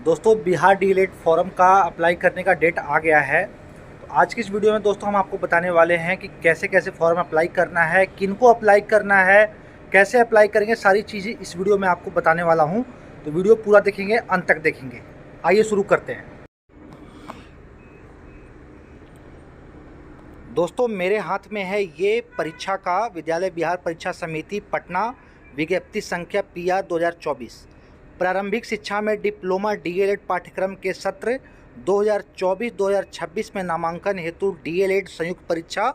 दोस्तों Bihar DElEd form का apply करने का डेट आ गया है। तो आज की इस वीडियो में दोस्तों हम आपको बताने वाले हैं कि कैसे कैसे फॉर्म अप्लाई करना है, किनको अप्लाई करना है, कैसे अप्लाई करेंगे, सारी चीज़ें इस वीडियो में आपको बताने वाला हूं। तो वीडियो पूरा देखेंगे, अंत तक देखेंगे। आइए शुरू करते हैं। दोस्तों मेरे हाथ में है ये परीक्षा का विद्यालय बिहार परीक्षा समिति पटना विज्ञप्ति संख्या PR 2024। प्रारंभिक शिक्षा में डिप्लोमा डीएलएड पाठ्यक्रम के सत्र 2024-2026 में नामांकन हेतु डीएलएड संयुक्त परीक्षा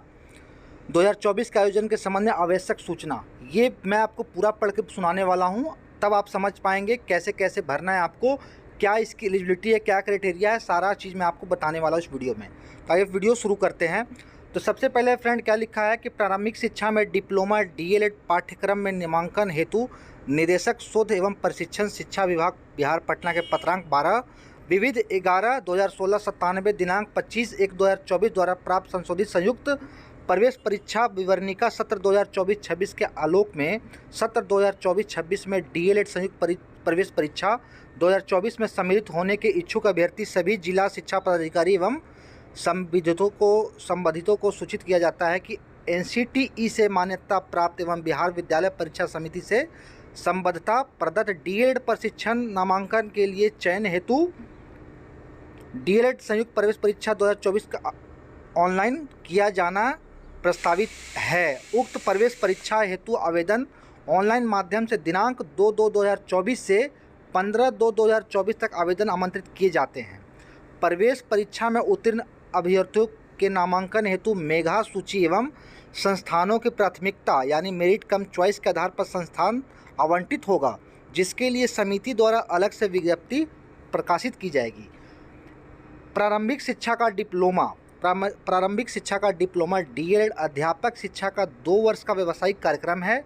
2024 के आयोजन के संबंध में आवश्यक सूचना। ये मैं आपको पूरा पढ़ के सुनाने वाला हूँ, तब आप समझ पाएंगे कैसे कैसे भरना है आपको, क्या इसकी एलिजिबिलिटी है, क्या क्राइटेरिया है, सारा चीज़ मैं आपको बताने वाला हूँ इस वीडियो में। तो आइए वीडियो शुरू करते हैं। तो सबसे पहले फ्रेंड क्या लिखा है कि प्रारंभिक शिक्षा में डिप्लोमा डीएलएड पाठ्यक्रम में नामांकन हेतु निदेशक शोध एवं प्रशिक्षण शिक्षा विभाग बिहार पटना के पत्रांक 12 विविध 11/2016 दिनांक 25/1/2024 द्वारा प्राप्त संशोधित संयुक्त प्रवेश परीक्षा विवरणिका सत्र 2024-26 के आलोक में सत्र 2024-26 में डीएलएड संयुक्त प्रवेश परीक्षा 2024 में सम्मिलित होने के इच्छुक अभ्यर्थी सभी जिला शिक्षा पदाधिकारी एवं संबंधितों को सूचित किया जाता है कि NCTE से मान्यता प्राप्त एवं बिहार विद्यालय परीक्षा समिति से संबद्धता प्रदत्त डीएलएड प्रशिक्षण नामांकन के लिए चयन हेतु डीएलएड संयुक्त प्रवेश परीक्षा 2024 का ऑनलाइन किया जाना प्रस्तावित है। उक्त प्रवेश परीक्षा हेतु आवेदन ऑनलाइन माध्यम से दिनांक 2/2/2024 से 15/2/2024 तक आवेदन आमंत्रित किए जाते हैं। प्रवेश परीक्षा में उत्तीर्ण अभ्यर्थियों के नामांकन हेतु मेधा सूची एवं संस्थानों की प्राथमिकता यानी मेरिट कम चॉइस के आधार पर संस्थान आवंटित होगा, जिसके लिए समिति द्वारा अलग से विज्ञप्ति प्रकाशित की जाएगी। प्रारंभिक शिक्षा का डिप्लोमा डीएलएड अध्यापक शिक्षा का 2 वर्ष का व्यावसायिक कार्यक्रम है।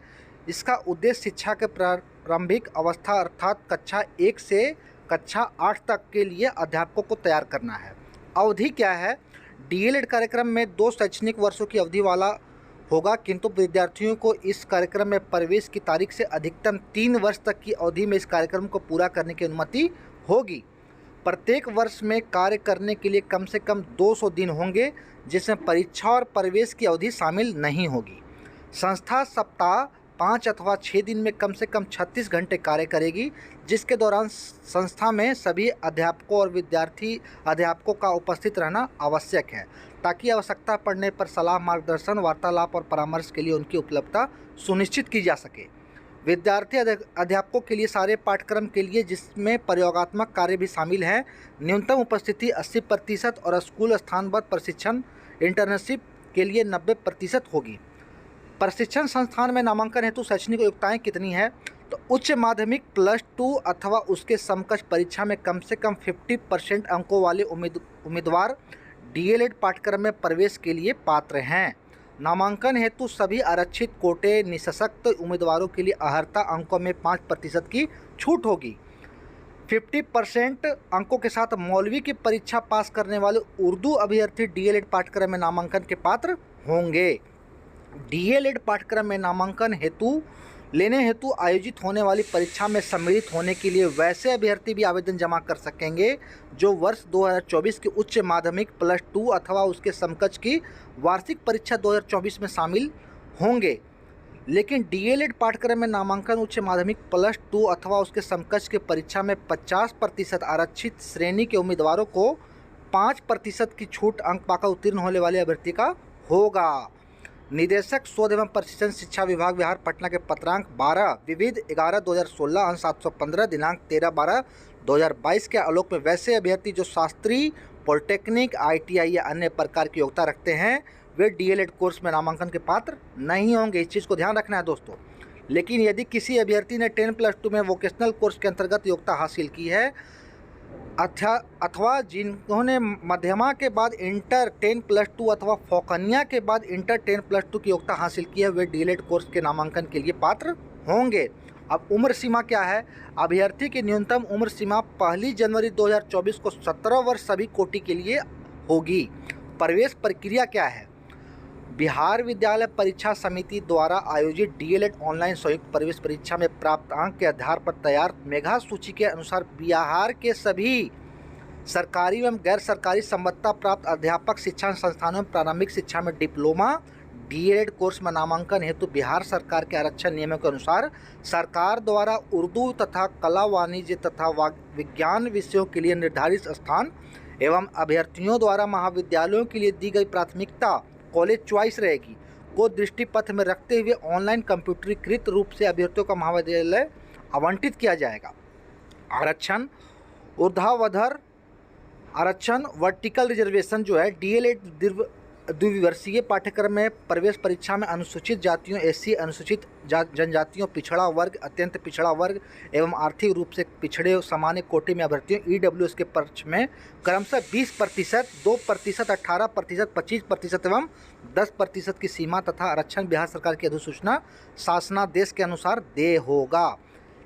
इसका उद्देश्य शिक्षा के प्रारंभिक अवस्था अर्थात कक्षा 1 से कक्षा 8 तक के लिए अध्यापकों को तैयार करना है। अवधि क्या है? डीएलएड कार्यक्रम में 2 शैक्षणिक वर्षों की अवधि वाला होगा, किंतु विद्यार्थियों को इस कार्यक्रम में प्रवेश की तारीख से अधिकतम 3 वर्ष तक की अवधि में इस कार्यक्रम को पूरा करने की अनुमति होगी। प्रत्येक वर्ष में कार्य करने के लिए कम से कम 200 दिन होंगे, जिसमें परीक्षा और प्रवेश की अवधि शामिल नहीं होगी। संस्था सप्ताह 5 अथवा 6 दिन में कम से कम 36 घंटे कार्य करेगी, जिसके दौरान संस्था में सभी अध्यापकों और अध्यापकों का उपस्थित रहना आवश्यक है, ताकि आवश्यकता पड़ने पर सलाह, मार्गदर्शन, वार्तालाप और परामर्श के लिए उनकी उपलब्धता सुनिश्चित की जा सके। विद्यार्थी अध्यापकों के लिए सारे पाठ्यक्रम के लिए, जिसमें प्रयोगात्मक कार्य भी शामिल है, न्यूनतम उपस्थिति 80% और स्कूल स्थानबद्ध प्रशिक्षण इंटर्नशिप के लिए 90% होगी। प्रशिक्षण संस्थान में नामांकन हेतु शैक्षणिक योग्यताएं कितनी है? तो उच्च माध्यमिक +2 अथवा उसके समकक्ष परीक्षा में कम से कम 50% अंकों वाले उम्मीदवार डीएलएड पाठ्यक्रम में प्रवेश के लिए पात्र हैं। नामांकन हेतु सभी आरक्षित कोटे निःशक्त उम्मीदवारों के लिए अर्हता अंकों में 5% की छूट होगी। 50% अंकों के साथ मौलवी की परीक्षा पास करने वाले उर्दू अभ्यर्थी डीएलएड पाठ्यक्रम में नामांकन के पात्र होंगे। डीएलएड पाठ्यक्रम में नामांकन लेने हेतु आयोजित होने वाली परीक्षा में सम्मिलित होने के लिए वैसे अभ्यर्थी भी आवेदन जमा कर सकेंगे जो वर्ष 2024 की उच्च माध्यमिक +2 अथवा उसके समकक्ष की वार्षिक परीक्षा 2024 में शामिल होंगे। लेकिन डीएलएड पाठ्यक्रम में नामांकन उच्च माध्यमिक +2 अथवा उसके समकक्ष की परीक्षा में 50% आरक्षित श्रेणी के उम्मीदवारों को 5% की छूट अंक पाकर उत्तीर्ण होने वाले अभ्यर्थी का होगा। निदेशक शोध एवं प्रशिक्षण शिक्षा विभाग बिहार पटना के पत्रांक 12 विविध 11/2016 अंक 715 दिनांक 13/12/2022 के आलोक में वैसे अभ्यर्थी जो शास्त्री, पॉलिटेक्निक, ITI या अन्य प्रकार की योग्यता रखते हैं, वे डीएलएड कोर्स में नामांकन के पात्र नहीं होंगे। इस चीज़ को ध्यान रखना है दोस्तों। लेकिन यदि किसी अभ्यर्थी ने 10+2 में वोकेशनल कोर्स के अंतर्गत योग्यता हासिल की है अथवा जिन्होंने मध्यमा के बाद इंटर 10+2 अथवा फौकनिया के बाद इंटर 10+2 की योग्यता हासिल की है, वे डीएलएड कोर्स के नामांकन के लिए पात्र होंगे। अब उम्र सीमा क्या है? अभ्यर्थी की न्यूनतम उम्र सीमा 1 जनवरी 2024 को 17 वर्ष सभी कोटि के लिए होगी। प्रवेश प्रक्रिया क्या है? बिहार विद्यालय परीक्षा समिति द्वारा आयोजित डीएलएड ऑनलाइन संयुक्त प्रवेश परीक्षा में प्राप्त अंक के आधार पर तैयार मेधा सूची के अनुसार बिहार के सभी सरकारी एवं गैर सरकारी संबद्धता प्राप्त अध्यापक शिक्षण संस्थानों में प्रारंभिक शिक्षा में डिप्लोमा डीएलएड कोर्स में नामांकन हेतु बिहार सरकार के आरक्षण नियमों के अनुसार सरकार द्वारा उर्दू तथा कला, वाणिज्य तथा विज्ञान विषयों के लिए निर्धारित स्थान एवं अभ्यर्थियों द्वारा महाविद्यालयों के लिए दी गई प्राथमिकता कॉलेज चॉइस रहेगी को दृष्टिपथ में रखते हुए ऑनलाइन कंप्यूटरीकृत रूप से अभ्यर्थियों का महाविद्यालय आवंटित किया जाएगा। आरक्षण ऊर्ध्वाधर आरक्षण वर्टिकल रिजर्वेशन जो है डीएलएड द्विवर्षीय पाठ्यक्रम में प्रवेश परीक्षा में अनुसूचित जातियों, एससी, अनुसूचित जनजातियों, पिछड़ा वर्ग, अत्यंत पिछड़ा वर्ग एवं आर्थिक रूप से पिछड़े सामान्य कोटि में अभ्यर्थियों ईडब्ल्यूएस के पक्ष में क्रमशः 20%, 2%, 18%, 25% एवं 10% की सीमा तथा आरक्षण बिहार सरकार की अधिसूचना शासनादेश के अनुसार देय होगा।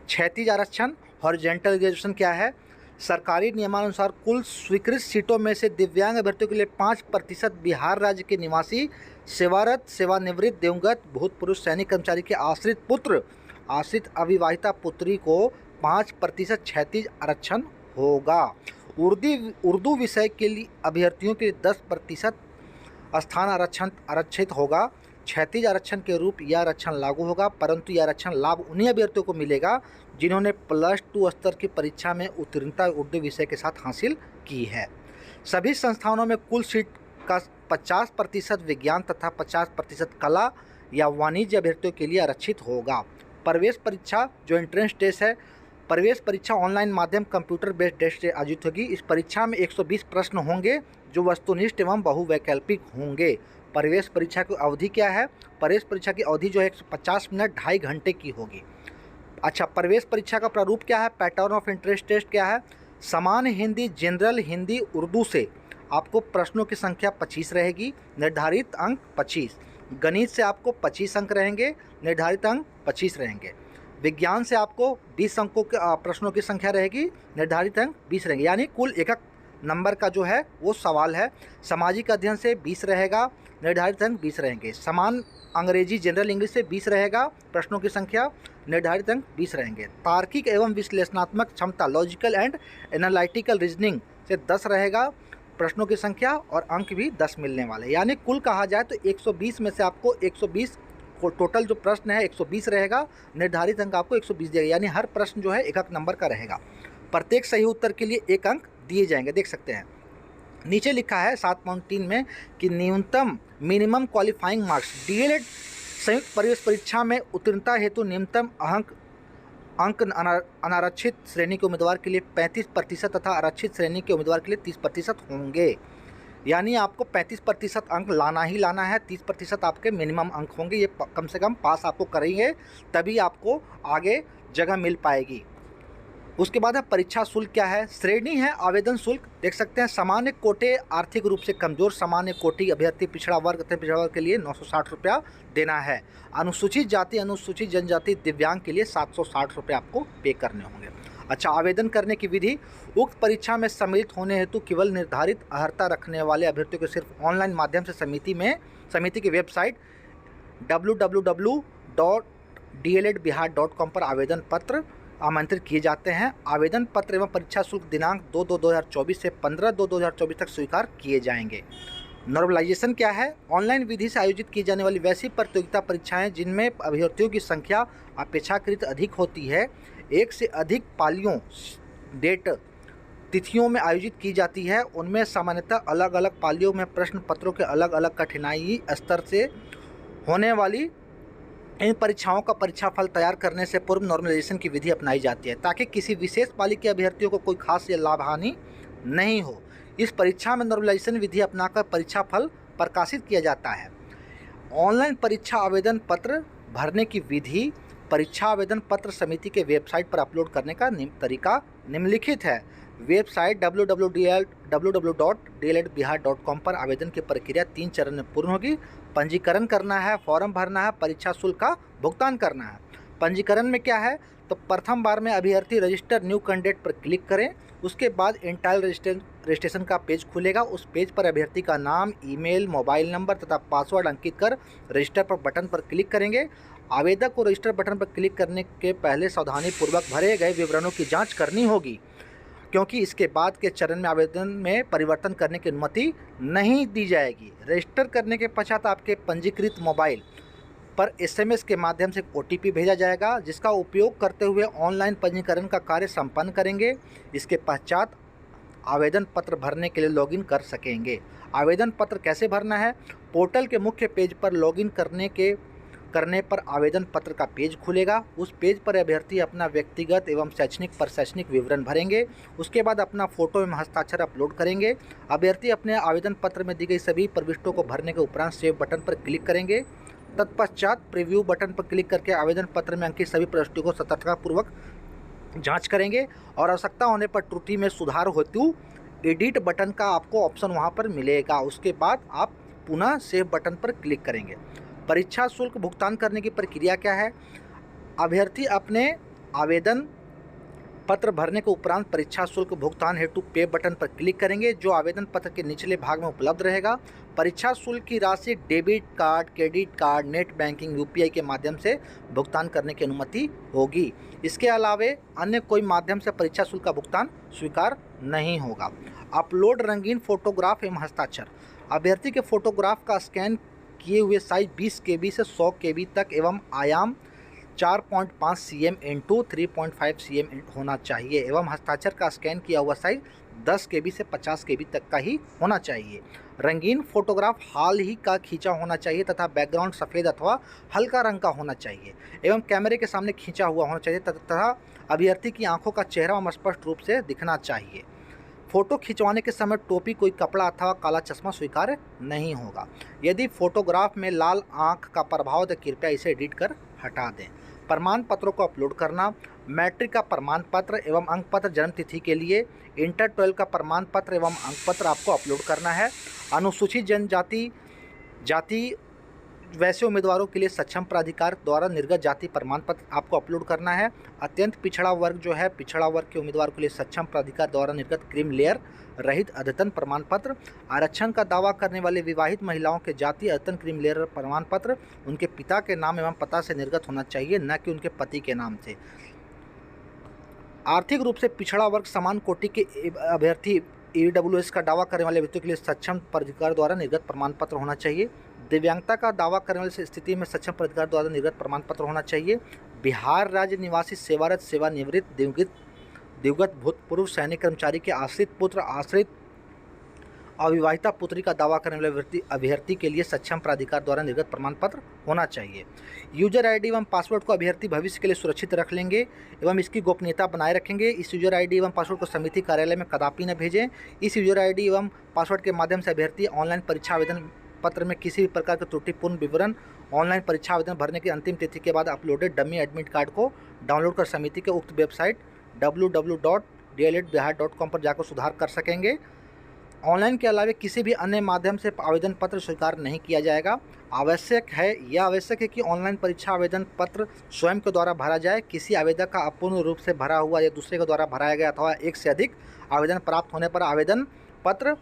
क्षैतिज आरक्षण हॉरिजॉन्टल रिजर्वेशन क्या है? सरकारी नियमानुसार कुल स्वीकृत सीटों में से दिव्यांग अभ्यर्थियों के लिए 5% बिहार राज्य के निवासी सेवारत, सेवानिवृत्त, दिवंगत, भूतपूर्व सैनिक कर्मचारी के आश्रित पुत्र, आश्रित अविवाहिता पुत्री को 5% क्षैतिज आरक्षण होगा। उर्दू विषय के लिए अभ्यर्थियों के लिए 10% स्थान आरक्षित होगा। क्षैतिज आरक्षण के रूप यह आरक्षण लागू होगा, परंतु यह आरक्षण लाभ उन्हीं अभ्यर्थियों को मिलेगा जिन्होंने +2 स्तर की परीक्षा में उत्तीर्णता उर्दू विषय के साथ हासिल की है। सभी संस्थानों में कुल सीट का 50% विज्ञान तथा 50% कला या वाणिज्य अभ्यर्थियों के लिए आरक्षित होगा। प्रवेश परीक्षा जो एंट्रेंस टेस्ट है, प्रवेश परीक्षा ऑनलाइन माध्यम कंप्यूटर बेस्ड टेस्ट से आयोजित होगी। इस परीक्षा में 120 प्रश्न होंगे जो वस्तुनिष्ठ एवं बहुवैकल्पिक होंगे। प्रवेश परीक्षा की अवधि क्या है? प्रवेश परीक्षा की अवधि जो है 150 मिनट 2.5 घंटे की होगी। अच्छा, प्रवेश परीक्षा का प्रारूप क्या है? पैटर्न ऑफ इंटरेस्ट टेस्ट क्या है? सामान्य हिंदी, जनरल हिंदी, उर्दू से आपको प्रश्नों की संख्या 25 रहेगी, निर्धारित अंक 25। गणित से आपको 25 अंक रहेंगे, निर्धारित अंक 25 रहेंगे। विज्ञान से आपको 20 अंकों के प्रश्नों की संख्या रहेगी, निर्धारित अंक 20 रहेंगे, यानी कुल एक नंबर का जो है वो सवाल है। सामाजिक अध्ययन से 20 रहेगा, निर्धारित अंक 20 रहेंगे। समान अंग्रेजी जनरल इंग्लिश से 20 रहेगा, प्रश्नों की संख्या, निर्धारित अंक 20 रहेंगे। तार्किक एवं विश्लेषणात्मक क्षमता लॉजिकल एंड एनालिटिकल रीजनिंग से 10 रहेगा, प्रश्नों की संख्या और अंक भी 10 मिलने वाले, यानी कुल कहा जाए तो 120 में से आपको 120 टोटल जो प्रश्न है 120 रहेगा, निर्धारित अंक आपको 120 देगा, यानी हर प्रश्न जो है एक नंबर का रहेगा। प्रत्येक सही उत्तर के लिए 1 अंक दिए जाएंगे, देख सकते हैं। नीचे लिखा है 7.3 में कि न्यूनतम मिनिमम क्वालिफाइंग मार्क्स डीएलएड संयुक्त प्रवेश परीक्षा में उत्तीर्णता हेतु न्यूनतम अंक अनारक्षित श्रेणी के उम्मीदवार के लिए 35% तथा आरक्षित श्रेणी के उम्मीदवार के लिए 30% होंगे। यानी आपको 35% अंक लाना ही लाना है, 30% आपके मिनिमम अंक होंगे। ये कम से कम पास आपको करेंगे तभी आपको आगे जगह मिल पाएगी। उसके बाद है परीक्षा शुल्क क्या है? श्रेणी है आवेदन शुल्क, देख सकते हैं। सामान्य कोटे आर्थिक रूप से कमजोर सामान्य कोटि अभ्यर्थी पिछड़ा वर्ग तथा पिछड़ा वर्ग के लिए 960 रुपया देना है। अनुसूचित जाति, अनुसूचित जनजाति, दिव्यांग के लिए 760 रुपये आपको पे करने होंगे। अच्छा, आवेदन करने की विधि। उक्त परीक्षा में सम्मिलित होने हेतु केवल निर्धारित अर्हता रखने वाले अभ्यर्थियों को सिर्फ ऑनलाइन माध्यम से समिति की वेबसाइट www.dledbihar.com पर आवेदन पत्र आमंत्रित किए जाते हैं। आवेदन पत्र एवं परीक्षा शुल्क दिनांक 2/2/2024 से 15/2/2024 तक स्वीकार किए जाएंगे। नॉर्मलाइजेशन क्या है? ऑनलाइन विधि से आयोजित की जाने वाली वैसी प्रतियोगिता परीक्षाएं जिनमें अभ्यर्थियों की संख्या अपेक्षाकृत अधिक होती है, एक से अधिक पालियों डेट तिथियों में आयोजित की जाती है, उनमें सामान्यतः अलग अलग पालियों में प्रश्न पत्रों के अलग अलग कठिनाई स्तर से होने वाली इन परीक्षाओं का परीक्षा फल तैयार करने से पूर्व नॉर्मलाइजेशन की विधि अपनाई जाती है ताकि किसी विशेष पाली के अभ्यर्थियों को कोई खास या लाभ हानि नहीं हो। इस परीक्षा में नॉर्मलाइजेशन विधि अपनाकर परीक्षा फल प्रकाशित किया जाता है। ऑनलाइन परीक्षा आवेदन पत्र भरने की विधि। परीक्षा आवेदन पत्र समिति के वेबसाइट पर अपलोड करने का तरीका निम्नलिखित है। वेबसाइट www.dledbihar.com पर आवेदन की प्रक्रिया 3 चरण में पूर्ण होगी। पंजीकरण करना है, फॉर्म भरना है, परीक्षा शुल्क का भुगतान करना है। पंजीकरण में क्या है, तो प्रथम बार में अभ्यर्थी रजिस्टर न्यू कैंडिडेट पर क्लिक करें। उसके बाद इंटाइल रजिस्ट्रेशन का पेज खुलेगा। उस पेज पर अभ्यर्थी का नाम, ईमेल, मोबाइल नंबर तथा पासवर्ड अंकित कर रजिस्टर पर बटन पर क्लिक करेंगे। आवेदक को रजिस्टर बटन पर क्लिक करने के पहले सावधानीपूर्वक भरे गए विवरणों की जाँच करनी होगी, क्योंकि इसके बाद के चरण में आवेदन में परिवर्तन करने की अनुमति नहीं दी जाएगी। रजिस्टर करने के पश्चात आपके पंजीकृत मोबाइल पर एसएमएस के माध्यम से ओटीपी भेजा जाएगा, जिसका उपयोग करते हुए ऑनलाइन पंजीकरण का कार्य संपन्न करेंगे। इसके पश्चात आवेदन पत्र भरने के लिए लॉगिन कर सकेंगे। आवेदन पत्र कैसे भरना है, पोर्टल के मुख्य पेज पर लॉगिन करने पर आवेदन पत्र का पेज खुलेगा। उस पेज पर अभ्यर्थी अपना व्यक्तिगत एवं शैक्षणिक प्रशैक्षणिक विवरण भरेंगे। उसके बाद अपना फोटो एवं हस्ताक्षर अपलोड करेंगे। अभ्यर्थी अपने आवेदन पत्र में दी गई सभी प्रविष्टों को भरने के उपरांत सेव बटन पर क्लिक करेंगे। तत्पश्चात प्रीव्यू बटन पर क्लिक करके आवेदन पत्र में अंकित सभी प्रविष्टियों को सतर्कतापूर्वक जांच करेंगे और आवश्यकता होने पर त्रुटि में सुधार हेतु एडिट बटन का आपको ऑप्शन वहां पर मिलेगा। उसके बाद आप पुनः सेव बटन पर क्लिक करेंगे। परीक्षा शुल्क भुगतान करने की प्रक्रिया क्या है, अभ्यर्थी अपने आवेदन पत्र भरने के उपरांत परीक्षा शुल्क भुगतान हेतु पे बटन पर क्लिक करेंगे, जो आवेदन पत्र के निचले भाग में उपलब्ध रहेगा। परीक्षा शुल्क की राशि debit card, credit card, net banking, UPI के माध्यम से भुगतान करने की अनुमति होगी। इसके अलावे अन्य कोई माध्यम से परीक्षा शुल्क का भुगतान स्वीकार नहीं होगा। अपलोड रंगीन फोटोग्राफ एवं हस्ताक्षर, अभ्यर्थी के फोटोग्राफ का स्कैन किए हुए साइज 20 KB से 100 KB तक एवं आयाम 4.5 cm × 3.5 cm होना चाहिए एवं हस्ताक्षर का स्कैन किया हुआ साइज 10 KB से 50 KB तक का ही होना चाहिए। रंगीन फोटोग्राफ हाल ही का खींचा होना चाहिए तथा बैकग्राउंड सफ़ेद अथवा हल्का रंग का होना चाहिए एवं कैमरे के सामने खींचा हुआ होना चाहिए तथा अभ्यर्थी की आंखों का चेहरा स्पष्ट रूप से दिखना चाहिए। फ़ोटो खिंचवाने के समय टोपी, कोई कपड़ा अथवा काला चश्मा स्वीकार्य नहीं होगा। यदि फोटोग्राफ में लाल आंख का प्रभाव है तो कृपया इसे एडिट कर हटा दें। प्रमाण पत्रों को अपलोड करना, मैट्रिक का प्रमाण पत्र एवं अंक पत्र जन्म तिथि के लिए, इंटर 12 का प्रमाण पत्र एवं अंक पत्र आपको अपलोड करना है। अनुसूचित जनजाति जाति वैसे उम्मीदवारों के लिए सक्षम प्राधिकार द्वारा निर्गत जाति प्रमाण पत्र आपको अपलोड करना है। अत्यंत पिछड़ा वर्ग जो है, पिछड़ा वर्ग के उम्मीदवार के लिए सक्षम प्राधिकार द्वारा निर्गत क्रीम लेयर रहित अद्यतन प्रमाण पत्र। आरक्षण का दावा करने वाले विवाहित महिलाओं के जाति अद्यतन क्रीम लेयर प्रमाण पत्र उनके पिता के नाम एवं पता से निर्गत होना चाहिए, न कि उनके पति के नाम से। आर्थिक रूप से पिछड़ा वर्ग समान कोटि के अभ्यर्थी EWS का दावा करने वाले व्यक्तियों के लिए सक्षम प्राधिकार द्वारा निर्गत प्रमाण पत्र होना चाहिए। दिव्यांगता का दावा करने वाली स्थिति में सक्षम प्राधिकार द्वारा निर्गत प्रमाण पत्र होना चाहिए। बिहार राज्य निवासी सेवारत, सेवानिवृत्त, दिवंगत भूतपूर्व सैनिक कर्मचारी के आश्रित पुत्र, आश्रित अविवाहिता पुत्री का दावा करने वाले अभ्यर्थी के लिए सक्षम प्राधिकार द्वारा निर्गत प्रमाण पत्र होना चाहिए। यूजर आईडी एवं पासवर्ड को अभ्यर्थी भविष्य के लिए सुरक्षित रख लेंगे एवं इसकी गोपनीयता बनाए रखेंगे। इस यूजर आईडी एवं पासवर्ड को समिति कार्यालय में कदापि न भेजें। इस यूजर आईडी एवं पासवर्ड के माध्यम से अभ्यर्थी ऑनलाइन परीक्षा आवेदन पत्र में किसी भी प्रकार के त्रुटिपूर्ण विवरण ऑनलाइन परीक्षा आवेदन भरने की अंतिम तिथि के बाद अपलोडेड डमी एडमिट कार्ड को डाउनलोड कर समिति के उक्त वेबसाइट www.dledbihar.com पर जाकर सुधार कर सकेंगे। ऑनलाइन के अलावा किसी भी अन्य माध्यम से आवेदन पत्र स्वीकार नहीं किया जाएगा। आवश्यक है कि ऑनलाइन परीक्षा आवेदन पत्र स्वयं के द्वारा भरा जाए। किसी आवेदक का अपूर्ण रूप से भरा हुआ या दूसरे के द्वारा भराया गया अथवा एक से अधिक आवेदन प्राप्त होने पर आवेदन पत्र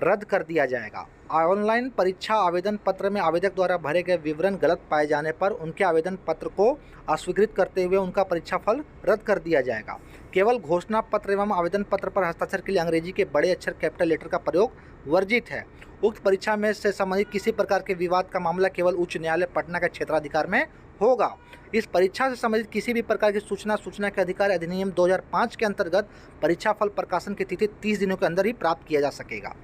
रद्द कर दिया जाएगा। ऑनलाइन परीक्षा आवेदन पत्र में आवेदक द्वारा भरे गए विवरण गलत पाए जाने पर उनके आवेदन पत्र को अस्वीकृत करते हुए उनका परीक्षा फल रद्द कर दिया जाएगा। केवल घोषणा पत्र एवं आवेदन पत्र पर हस्ताक्षर के लिए अंग्रेजी के बड़े अक्षर कैपिटल लेटर का प्रयोग वर्जित है। उक्त परीक्षा में से संबंधित किसी प्रकार के विवाद का मामला केवल उच्च न्यायालय पटना के क्षेत्राधिकार में होगा। इस परीक्षा से संबंधित किसी भी प्रकार की सूचना के अधिकार अधिनियम 2005 के अंतर्गत परीक्षा फल प्रकाशन की तिथि 30 दिनों के अंदर ही प्राप्त किया जा सकेगा।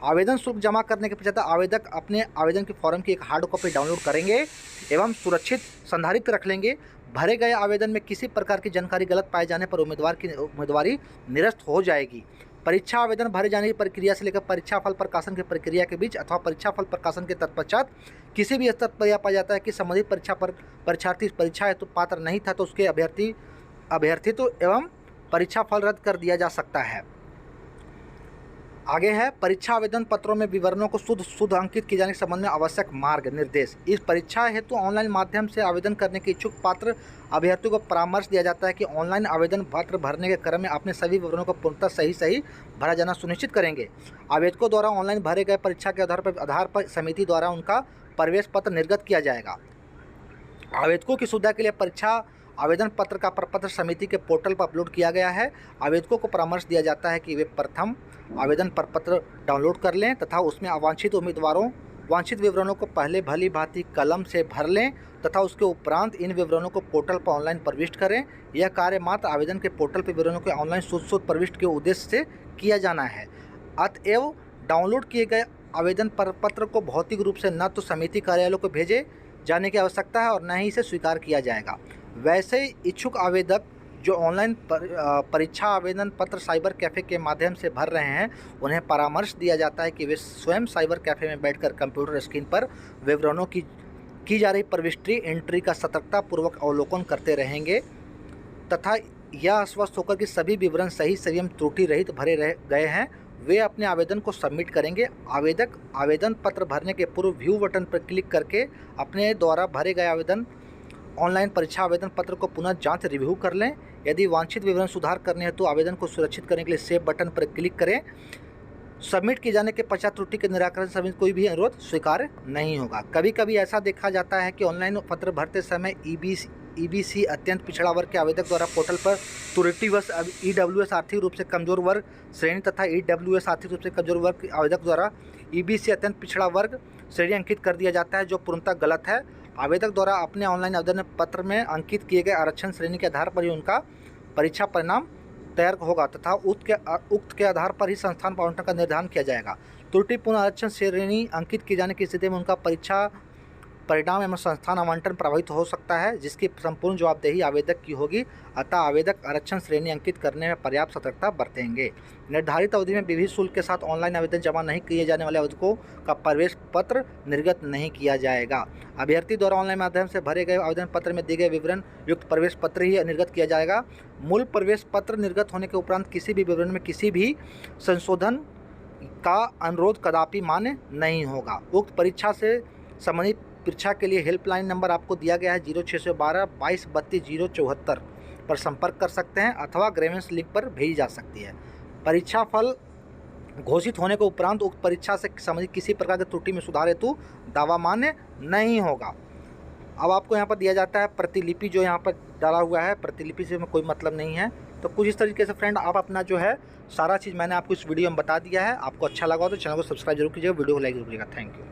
आवेदन शुल्क जमा करने के पश्चात आवेदक अपने आवेदन के फॉर्म की एक हार्ड कॉपी डाउनलोड करेंगे एवं सुरक्षित संधारित रख लेंगे। भरे गए आवेदन में किसी प्रकार की जानकारी गलत पाए जाने पर उम्मीदवारी निरस्त हो जाएगी। परीक्षा आवेदन भरे जाने की प्रक्रिया से लेकर परीक्षा फल प्रकाशन की प्रक्रिया के बीच अथवा परीक्षा फल प्रकाशन के तत्पश्चात किसी भी स्तर पर यह पाया जाता है कि संबंधित परीक्षा पर परीक्षार्थी परीक्षा हेतु पात्र नहीं था तो उसके अभ्यर्थित्व एवं परीक्षा फल रद्द कर दिया जा सकता है। आगे है परीक्षा आवेदन पत्रों में विवरणों को शुद्ध अंकित किए जाने के संबंध में आवश्यक मार्ग निर्देश। इस परीक्षा हेतु ऑनलाइन माध्यम से आवेदन करने के इच्छुक पात्र अभ्यर्थियों को परामर्श दिया जाता है कि ऑनलाइन आवेदन पत्र भरने के क्रम में अपने सभी विवरणों को पूर्णतः सही भरा जाना सुनिश्चित करेंगे। आवेदकों द्वारा ऑनलाइन भरे गए परीक्षा के आधार पर समिति द्वारा उनका प्रवेश पत्र निर्गत किया जाएगा। आवेदकों की सुविधा के लिए परीक्षा आवेदन पत्र का प्रपत्र समिति के पोर्टल पर अपलोड किया गया है। आवेदकों को परामर्श दिया जाता है कि वे प्रथम आवेदन प्रपत्र डाउनलोड कर लें तथा उसमें वांछित विवरणों को पहले भली भांति कलम से भर लें तथा उसके उपरांत इन विवरणों को पोर्टल पर ऑनलाइन प्रविष्ट करें। यह कार्य मात्र आवेदन के पोर्टल पर विवरणों के ऑनलाइन शुद्ध प्रविष्ट के उद्देश्य से किया जाना है। अतएव डाउनलोड किए गए आवेदन प्रपत्र को भौतिक रूप से न तो समिति कार्यालयों को भेजे जाने की आवश्यकता है और न ही इसे स्वीकार किया जाएगा। वैसे ही इच्छुक आवेदक जो ऑनलाइन परीक्षा आवेदन पत्र साइबर कैफ़े के माध्यम से भर रहे हैं, उन्हें परामर्श दिया जाता है कि वे स्वयं साइबर कैफ़े में बैठकर कंप्यूटर स्क्रीन पर विवरणों की जा रही प्रविष्टि एंट्री का सतर्कतापूर्वक अवलोकन करते रहेंगे तथा यह आश्वस्त होकर कि सभी विवरण सही एवं त्रुटि रहित भरे गए हैं, वे अपने आवेदन को सबमिट करेंगे। आवेदक आवेदन पत्र भरने के पूर्व व्यू बटन पर क्लिक करके अपने द्वारा भरे गए ऑनलाइन परीक्षा आवेदन पत्र को पुनः जांच रिव्यू कर लें। यदि वांछित विवरण सुधार करने हैं तो आवेदन को सुरक्षित करने के लिए सेव बटन पर क्लिक करें। सबमिट किए जाने के पश्चात त्रुटि के निराकरण से समिति कोई भी अनुरोध स्वीकार्य नहीं होगा। कभी कभी ऐसा देखा जाता है कि ऑनलाइन पत्र भरते समय ईबीसी अत्यंत पिछड़ा वर्ग के आवेदक द्वारा पोर्टल पर त्रुटिवश ईडब्ल्यूएस आर्थिक रूप से कमजोर वर्ग श्रेणी तथा ईडब्ल्यूएस आर्थिक रूप से कमजोर वर्ग के आवेदक द्वारा ईबीसी अत्यंत पिछड़ा वर्ग श्रेणी अंकित कर दिया जाता है, जो पूर्णतः गलत है। आवेदक द्वारा अपने ऑनलाइन आवेदन पत्र में अंकित किए गए आरक्षण श्रेणी के आधार पर ही उनका परीक्षा परिणाम तैयार होगा तथा उक्त के आधार पर ही संस्थान आवंटन का निर्धारण किया जाएगा। त्रुटिपूर्ण आरक्षण श्रेणी अंकित किए जाने की स्थिति में उनका परीक्षा परिणाम एवं संस्थान आवंटन प्रभावित हो सकता है, जिसकी संपूर्ण जवाबदेही आवेदक की होगी। अतः आवेदक आरक्षण श्रेणी अंकित करने में पर्याप्त सतर्कता बरतेंगे। निर्धारित अवधि में विविध शुल्क के साथ ऑनलाइन आवेदन जमा नहीं किए जाने वाले आवेदकों का प्रवेश पत्र निर्गत नहीं किया जाएगा। अभ्यर्थी द्वारा ऑनलाइन माध्यम से भरे गए आवेदन पत्र में दिए गए विवरण युक्त प्रवेश पत्र ही निर्गत किया जाएगा। मूल प्रवेश पत्र निर्गत होने के उपरांत किसी भी विवरण में किसी भी संशोधन का अनुरोध कदापि मान्य नहीं होगा। उक्त परीक्षा से संबंधित परीक्षा के लिए हेल्पलाइन नंबर आपको दिया गया है 0612 22 32 074 पर संपर्क कर सकते हैं अथवा ग्रीवेंस लिंक पर भेजी जा सकती है। परीक्षा फल घोषित होने के उपरांत उक्त परीक्षा से संबंधित किसी प्रकार की त्रुटि में सुधार हेतु दावा मान्य नहीं होगा। अब आपको यहाँ पर दिया जाता है प्रतिलिपि, जो यहाँ पर डाला हुआ है, प्रतिलिपि से कोई मतलब नहीं है। तो कुछ इस तरीके से फ्रेंड आप अपना जो है सारा चीज़ मैंने आपको इस वीडियो में बता दिया है। आपको अच्छा लगा हो तो चैनल को सब्सक्राइब जरूर कीजिएगा, वीडियो को लाइक जरूर कीजिएगा। Thank you.